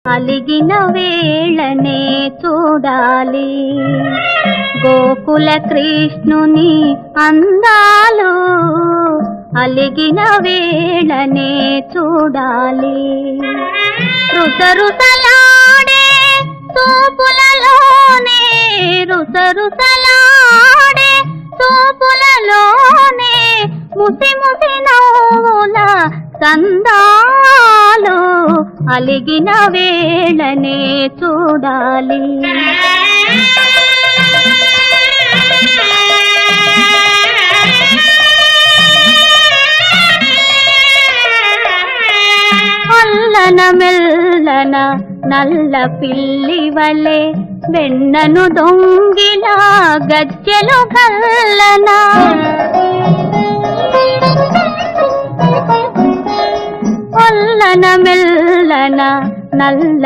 అలిగిన వేళనే చూడాలి గోకుల కృష్ణుని అందాలు, అలిగిన వేళనే చూడాలి. రుసరుసలాడే తూపులలోనే, రుసరుసలాడే తూపులలోనే ముసి ముసి నవ్వుల సందాలు, అలిగిన వేళనే చూడాలి. అల్లన మెల్లన నల్ల పిల్లి వలె వెన్నను దొంగిలా గజ్జెలు గల్లన, అల్లన మెల్లన నల్ల